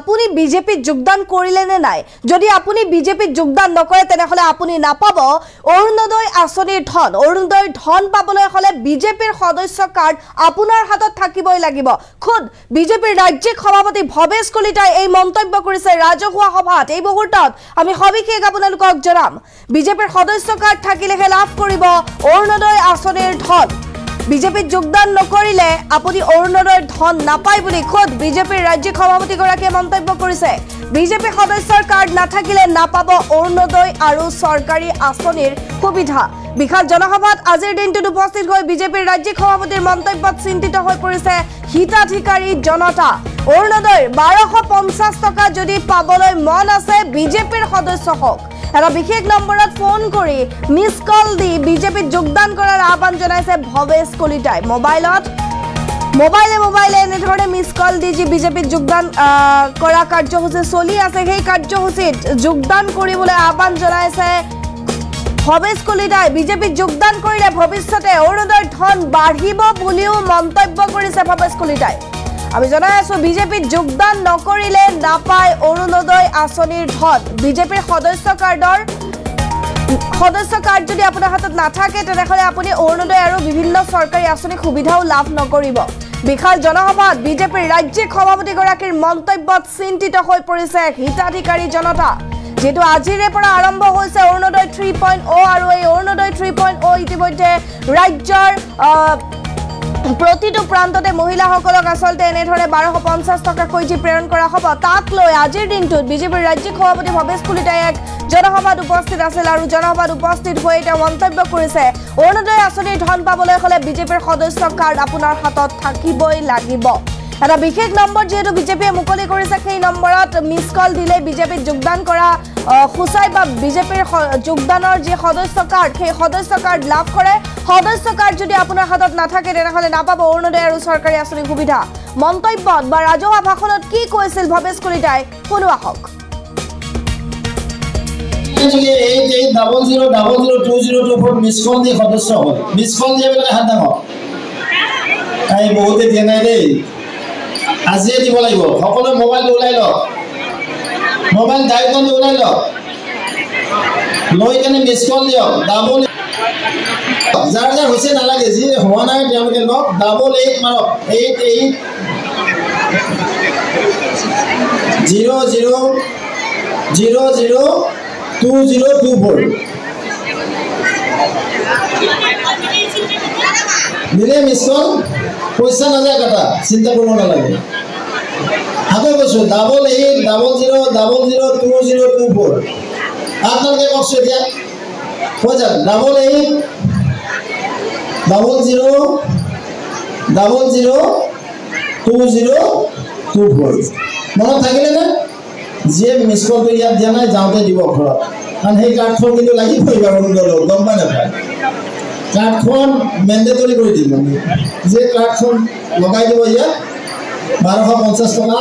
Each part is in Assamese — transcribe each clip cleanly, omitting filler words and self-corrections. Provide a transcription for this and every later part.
আপুনি বিজেপিত যোগদান কৰিলে নে নাই যদি আপুনি বিজেপিত যোগদান নকৰে তেনেহলে আপুনি নাপাব অৰুণোদয় আঁচনিৰ ধন অৰুণোদয়ৰ ধন পাবলৈ হলে বিজেপিৰ সদস্য কাৰ্ড আপোনাৰ হাতত থাকিবই লাগিব খুদ বিজেপিৰ ৰাজ্যিক সভাপতি ভৱেশ কলিতাই এই মন্তব্য কৰিছে ৰাজহুৱা সভাত এই মুহূৰ্তত আমি সবিশেষ আপোনালোকক জনাম বিজেপিৰ সদস্য কাৰ্ড থাকিলেহে লাভ কৰিব অৰুণোদয় আঁচনিৰ ধন বিজেপিত যোগদান নকৰিলে আপুনি অৰুণোদয়ৰ ধন নাপায় বুলি খুদ বিজেপিৰ ৰাজ্যিক সভাপতি গৰাকীয়ে মন্তব্য কৰিছে বিজেপি সদস্যৰ কাৰ্ড নাথাকিলে নাপাব অৰুণোদয় আৰু চৰকাৰী আঁচনিৰ সুবিধা বিশাল জনসভাত আজিৰ দিনটোত উপস্থিত হৈ বিজেপিৰ ৰাজ্যিক সভাপতিৰ মন্তব্যত চিন্তিত হৈ পৰিছে হিতাধিকাৰী জনতা অৰুণোদয়ৰ 1250 টকা যদি পাবলৈ মন আছে বিজেপিৰ সদস্য হওক এটা বিশেষ নম্বৰত ফোন কৰি মিস কল দি বিজেপিত যোগদান কৰাৰ আহ্বান জনাইছে ভৱেশ কলিতাই মোবাইলে এনেধৰণে মিস কল দি যি বিজেপিত যোগদান কৰা কাৰ্যসূচী চলি আছে সেই কাৰ্যসূচীত যোগদান কৰিবলৈ আহ্বান জনাইছে ভৱেশ কলিতাই বিজেপিত যোগদান কৰিলে ভৱিষ্যতে অৰুণোদয়ৰ ধন বাঢ়িব বুলিও মন্তব্য কৰিছে ভৱেশ কলিতাই আমি জনাই আছো বিজেপিত যোগদান নকৰিলে নাপায় অৰুণোদয় আঁচনিৰ ধন বিজেপিৰ সদস্য কাৰ্ড যদি আপোনাৰ হাতত নাথাকে তেনেহলে আপুনি অৰুণোদয় আৰু বিভিন্ন চৰকাৰী আঁচনিৰ সুবিধাও লাভ নকৰিব বিশাল জনসভাত বিজেপিৰ ৰাজ্যিক সভাপতি গৰাকীৰ মন্তব্যত চিন্তিত হৈ পৰিছে হিতাধিকাৰী জনতা যেটো আজিৰে পৰা আৰম্ভ হৈছে অৰুণোদয় 3.0 আৰু এই অৰুণোদয় 3.0 ইতিমধ্যে ৰাজ্যৰ প্ৰতিটো প্ৰান্ততে মহিলাসকলক আসলতে এনেধৰণে 1250 টকাকৈ যি প্ৰেৰণ কৰা হ'ব তাক লৈ আজিৰ দিনটোত বিজেপিৰ ৰাজ্যিক সভাপতি ভৱেশ কলিতাই এক জনসভাত উপস্থিত আছিল আৰু জনসভাত উপস্থিত হৈ এটা মন্তব্য কৰিছে অৰুণোদয় আঁচনিৰ ধন পাবলৈ হলে বিজেপিৰ সদস্য কাৰ্ড আপোনাৰ হাতত থাকিবই লাগিব এটা বিশেষ নম্বৰ যেহেতু বিজেপিয়ে মুকলি কৰিছে সেই নম্বৰত মিস কল দিলে বিজেপিত যোগদান কৰা খুচাই বা বিজেপিৰ যোগদানৰ যে সদস্য কাৰ্ড সেই সদস্য কাৰ্ড লাভ কৰে সদস্য কাৰ্ড যদি আপোনাৰ হাতত নাথাকে তেনেহলে নাপাব অৰুণোদয় আৰু চৰকাৰী আঁচনিৰ সুবিধা মন্তব্যত বা ৰাজহুৱা ভাষণত কি কৈছিল ভৱেশ কলিতাই শুনো আহক এই 00002024 মিস কল দি সদস্য হ'ল মিস কল দিয়ে বেলে হাত দাঙক কাই বহুতে দিয়া নাই দেই আজিয়ে দিব লাগিব সকলো মোবাইল ওলাই লওক মোবাইল দায়িত্ব ওলাই লওক লৈ কেনে মিস কল দিয়ক ডাবল যাৰ যাৰ হৈছে নালাগে যি হোৱা নাই তেওঁলোকে লওক ডাবল 8 মাৰক 8800002024 দিলে মিস কল পইচা নাযায় কাটা চিন্তা কৰিব নালাগে আকৌ কৈছো ডাবল 8800002024 আপোনালোকে কষ্ট দিয়া হৈ যাক ডাবল 8800002024 মনত থাকিলে না যে মিস কল কৰি ইয়াত দিয়া নাই যাওঁতে দিব ঘৰত কাৰণ সেই কাৰ্ডখন কিন্তু লাগিবই অৰুণোদয় গম পাই নাপায় কাৰ্ডখন মেন্ডেটৰি কৰি দিব যে কাৰ্ডখন লগাই দিব ইয়াত 1250 টকা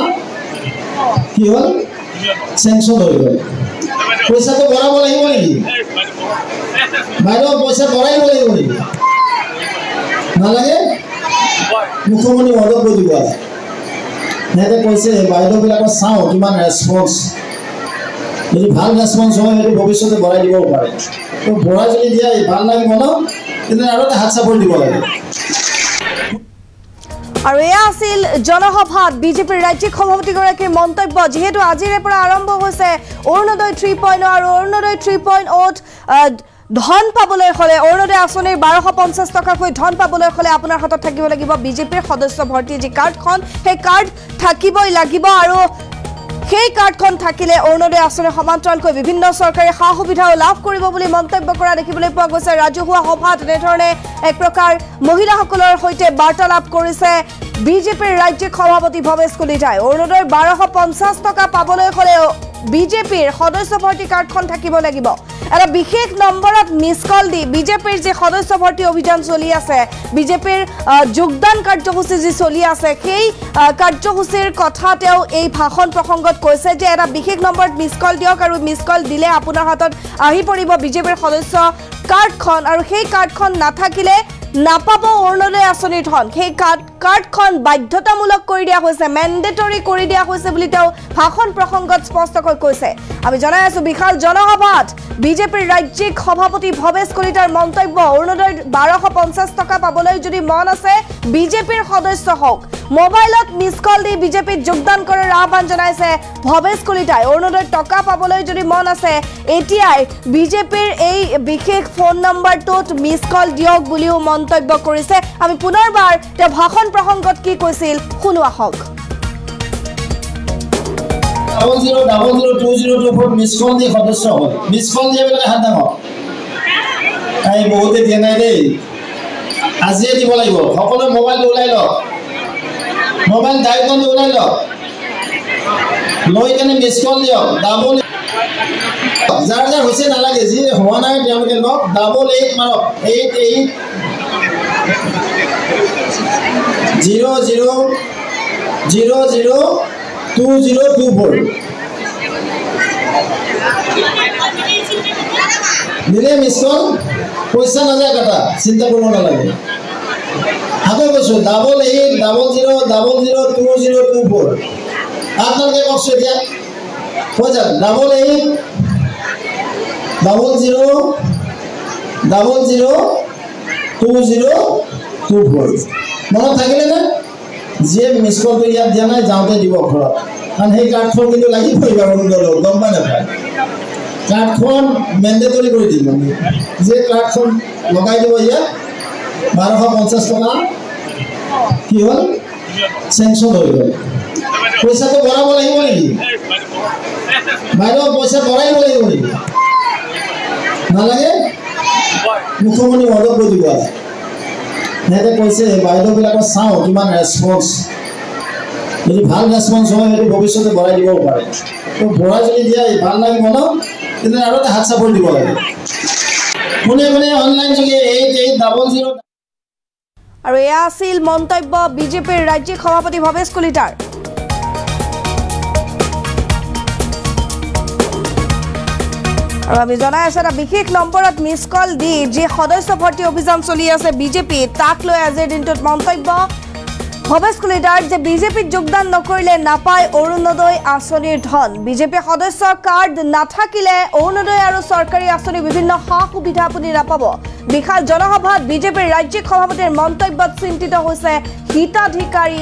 কি হ'ল চেংচন হৈ গ'ল পইচাটো ভৰাব লাগিব নেকি বাইদেউ পইচা ভৰাই লাগিব নেকি নালাগে মুখ্যমন্ত্ৰী মদত কৰি দিব সিহঁতে কৈছে বাইদেউবিলাকৰ চাওঁ কিমান ৰেছপন্স যদি ভাল ৰেছপন্স হয় সেইটো ভৱিষ্যতে ভৰাই দিব পাৰে তো ভৰাই যদি দিয়া ভাল লাগিব ন কিন্তু আৰু এটা হাত চাপৰি দিব লাগে আৰু এয়া আছিল জনসভাত বিজেপিৰ ৰাজ্যিক সভাপতি গৰাকীৰ মন্তব্য যেহেতু আজিৰে পৰা আৰম্ভ হৈছে অৰুণোদয় 3.0 আৰু অৰুণোদয় 3.0 ধন পাবলৈ হলে অৰুণোদয় আঁচনিৰ 1250 টকাকৈ ধন পাবলৈ হলে আপোনাৰ হাতত থাকিব লাগিব বিজেপিৰ সদস্য ভৰ্তি যি কাৰ্ডখন সেই কাৰ্ড থাকিবই লাগিব আৰু সেই কাৰ্ডখন থাকিলে অৰুণোদয় আঁচনিৰ সমান্তৰালকৈ বিভিন্ন চৰকাৰী সা সুবিধাও লাভ কৰিব বুলি মন্তব্য কৰা দেখিবলৈ পোৱা গৈছে ৰাজহুৱা সভাত এনেধৰণে এক প্ৰকাৰ মহিলাসকলৰ সৈতে বাৰ্তালাপ কৰিছে বিজেপিৰ ৰাজ্যিক সভাপতি ভৱেশ কলিতাই অৰুণোদয়ৰ 1250 টকা পাবলৈ হলে বিজেপিৰ সদস্য ভৰ্তি কাৰ্ডখন থাকিব লাগিব এটা বিশেষ নম্বৰত মিস কল দি বিজেপিৰ যে সদস্য ভৰ্তি অভিযান চলি আছে বিজেপিৰ যোগদান কাৰ্যসূচী যি চলি আছে সেই কাৰ্যসূচীৰ কথা তেওঁ এই ভাষণ প্ৰসংগত কৈছে যে এটা বিশেষ নম্বৰত মিস কল দিয়ক আৰু মিস কল দিলে আপোনাৰ হাতত আহি পৰিব বিজেপিৰ সদস্য কাৰ্ডখন আৰু সেই কাৰ্ডখন নাথাকিলে নাপাব অৰুণোদয় আঁচনিৰ ধন সেই কাৰ্ডখন বাধ্যতামূলক কৰি দিয়া হৈছে, মেণ্ডেটৰী কৰি দিয়া হৈছে বুলি তেওঁ ভাষণ প্ৰসংগত স্পষ্টকৈ কৈছে। আমি জনাই আছো বিশাল জনসভাত বিজেপিৰ ৰাজ্যিক সভাপতি ভৱেশ কলিতাৰ মন্তব্য, অৰুণোদয় 1250 টকা পাবলৈ যদি মন আছে বিজেপিৰ সদস্য হওক, মোবাইলত মিছ কল দি বিজেপিত যোগদান কৰাৰ আহ্বান জনাইছে ভৱেশ কলিতাই। অৰুণোদয় টকা পাবলৈ যদি মন আছে এতিয়াই বিজেপিৰ এই বিশেষ ফোন নম্বৰটোত মিছ কল দিয়ক বুলিও মন্তব্য কৰিছে। আমি পুনৰবাৰ তেওঁ ভাষণ প্ৰসংগত কি কৈছিল শুনো আহক। 00002024 মিছ কল দি সদস্য হ'ল, মিছ কল দিয়ে বোলে হাত ডাঙৰ তাই বহুতে দিয়া নাই দেই, আজিয়ে দিব লাগিব। সকলোৱে মোবাইলটো ওলাই লওক, মোবাইল ডাইৰেক্টলি ওলাই লওক, লৈ কেনে মিছ কল দিয়ক। ডাবল যাৰ যাৰ হৈছে নালাগে, যি হোৱা নাই তেওঁলোকে লওক, 88 মাৰক, 8800002024 দিলে মিছ কল, পইচা নাযায় কাটা, চিন্তা কৰিব নালাগে। আকৌ কৈছোঁ 8800002024 আপোনালোকে কওকচোন এতিয়া কৈ যাওক, 8800002024 মনত থাকিলে নে? যিয়ে মিছ কলটো ইয়াত দিয়া নাই যাওঁতে দিব ঘৰত, কাৰণ সেই কাৰ্ডখন কিন্তু লাগিবই বাৰু অৰুণোদয়ক, গম পাই নাপায়। কাৰ্ডখন মেণ্ডেটৰী কৰি দিম আমি, যে কাৰ্ডখন লগাই দিব ইয়াত 1250 টকা কি হ'ল চেংচন হৈ গ'ল। পইচাটো ভৰাব লাগিব নেকি বাইদেউ? পইচা ভৰাই দিব লাগিব নেকি? নালাগে, মুখ্যমন্ত্ৰী মদত কৈ দিব। সিহঁতে কৈছে বাইদেউবিলাকৰ চাওঁ কিমান ৰেছপন্স, যদি ভাল ৰেছপন্স হয় সেইটো ভৱিষ্যতে ভৰাই দিবও পাৰে। তো ভৰাই যদি দিয়া ভাল লাগিব ন, তেন্তে আৰু এটা হাত চাপৰি দিব লাগে। কোনে কোনে অনলাইন যোগে 8800। আৰু এয়া আছিল মন্তব্য বিজেপিৰ ৰাজ্যিক সভাপতি ভৱেশ কলিতাৰ। আৰু আমি জনাই আছো এটা বিশেষ নম্বৰত মিছ কল দি যি সদস্য ভৰ্তি অভিযান চলি আছে বিজেপি, তাক লৈ আজিৰ দিনটোত মন্তব্য ভৱেশ কলিতাৰ যে বিজেপিত যোগদান নকৰিলে নাপায় অৰুণোদয় আঁচনিৰ ধন, বিজেপি সদস্য কাৰ্ড নাথাকিলে অৰুণোদয় আৰু চৰকাৰী আঁচনি বিভিন্ন সা সুবিধা আপুনি নাপাব। বিশাল জনসভাত বিজেপিৰ ৰাজ্যিক সভাপতিৰ মন্তব্যত চিন্তিত হৈছে হিতাধিকাৰী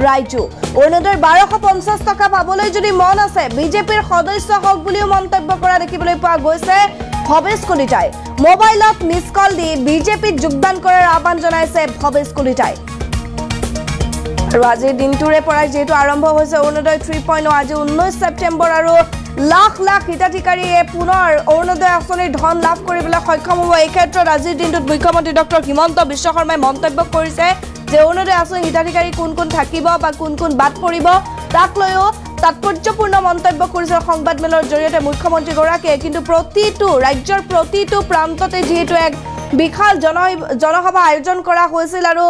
ৰাইজো। অৰুণোদয় 1250 টকা পাবলৈ যদি মন আছে বিজেপিৰ সদস্য হওক বুলিও মন্তব্য কৰা দেখিবলৈ পোৱা গৈছে ভৱেশ কলিতাই। মোবাইলত মিছ কল দি বিজেপিত যোগদান কৰাৰ আহ্বান জনাইছে ভৱেশ কলিতাই। আৰু আজিৰ দিনটোৰে পৰাই যিহেতু আৰম্ভ হৈছে অৰুণোদয় 3.0, আজি 19 ছেপ্টেম্বৰ আৰু লাখ লাখ হিতাধিকাৰীয়ে পুনৰ অৰুণোদয় আঁচনিৰ ধন লাভ কৰিবলৈ সক্ষম হ'ব। এই ক্ষেত্ৰত আজিৰ দিনটোত মুখ্যমন্ত্ৰী ডক্টৰ হিমন্ত বিশ্ব শৰ্মাই মন্তব্য কৰিছে যে অৰুণোদয় আঁচনি হিতাধিকাৰী কোন কোন থাকিব বা কোন কোন বাদ পৰিব, তাক লৈও তাৎপৰ্যপূৰ্ণ মন্তব্য কৰিছে সংবাদমেলৰ জৰিয়তে মুখ্যমন্ত্ৰীগৰাকীয়ে। কিন্তু প্ৰতিটো ৰাজ্যৰ প্ৰতিটো প্ৰান্ততে যিহেতু এক বিশাল জনসভা আয়োজন কৰা হৈছিল আৰু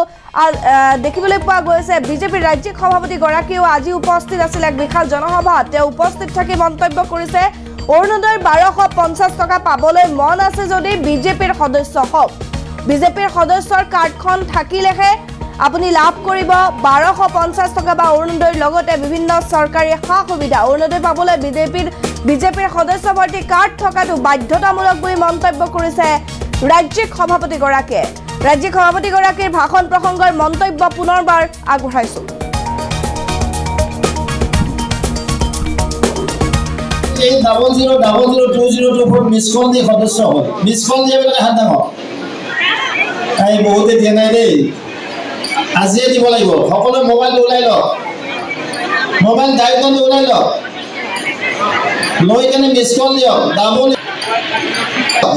দেখিবলৈ পোৱা গৈছে বিজেপিৰ ৰাজ্যিক সভাপতিগৰাকীও আজি উপস্থিত আছিল এক বিশাল জনসভাত। তেওঁ উপস্থিত থাকি মন্তব্য কৰিছে অৰুণোদয় 1250 টকা পাবলৈ মন আছে যদি বিজেপিৰ সদস্য হওক, বিজেপিৰ সদস্যৰ কাৰ্ডখন থাকিলেহে আপুনি লাভ কৰিব 1250 টকা বা অৰুণোদয়ৰ লগতে বিভিন্ন চৰকাৰী সা সুবিধা। অৰুণোদয় পাবলৈ বিজেপিৰ সদস্য ভৰ্তি কাৰ্ড থকাটো বাধ্যতামূলক বুলি মন্তব্য কৰিছে ৰাজ্যিক সভাপতিগৰাকীয়ে। ৰাজ্যিক সভাপতিগৰাকীৰ ভাষণ প্ৰসংগৰ মন্তব্য পুনৰবাৰ আগবঢ়াইছো। 00002024 মিছ কল দি সদস্য হ'ল, মিছ কল দিয়ে বোলে হাত ডাঙৰ তাই বহুতে দিয়া নাই দেই, আজিয়ে দিব লাগিব। সকলোৱে মোবাইলটো ওলাই লওক, মোবাইল ডাইৰেক্টলি ওলাই লওক, লৈ কেনে মিছ কল দিয়ক। ডাবল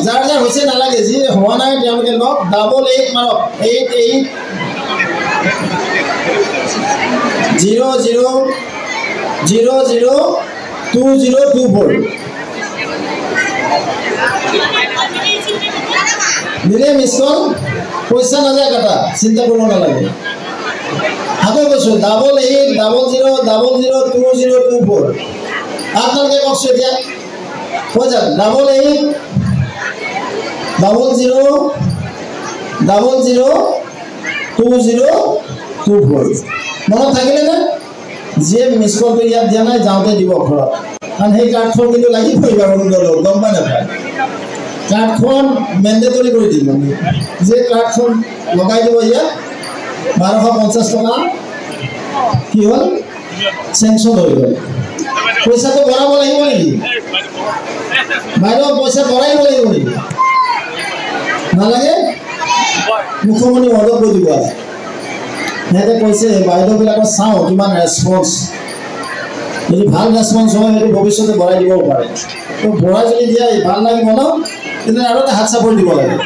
যাৰ যাৰ হৈছে নালাগে, যি হোৱা নাই তেওঁলোকে লওক, 88 মাৰক, 8800002024 দিলে মিছ কল, পইচা নাযায় কাটা, চিন্তা কৰিব নালাগে। আকৌ কৈছোঁ 8800002024 আপোনালোকে কওকচোন এতিয়া কৈ যাওক, 8800002024 খুব হ'ল মনত থাকিলেনে যিয়ে মিছ কলটো ইয়াত দিয়া নাই যাওঁতে দিব ঘৰত কাৰণ সেই কাৰ্ডখন কিন্তু লাগিবই বাৰু অৰুণোদয়ক গম পাই নাপায় কাৰ্ডখন মেণ্ডেটৰী কৰি দিম আমি যে কাৰ্ডখন লগাই দিব ইয়াত 1250 টকা কি হ'ল চেংচন হৈ গ'ল পইচাটো ভৰাব লাগিব নেকি বাইদেউ পইচা ভৰাই দিব লাগিব নেকি নালাগে মুখ্যমন্ত্ৰী মদত কৈ দিব আছে সিহঁতে কৈছে বাইদেউবিলাকৰ চাওঁ কিমান ৰেছপন্স যদি ভাল ৰেছপন্স হয় সেইটো ভৱিষ্যতে ভৰাই দিব পাৰে তো ভৰাই যদি দিয়া ভাল লাগিব ন তেন্তে আৰু এটা হাত চাপৰি দিব লাগে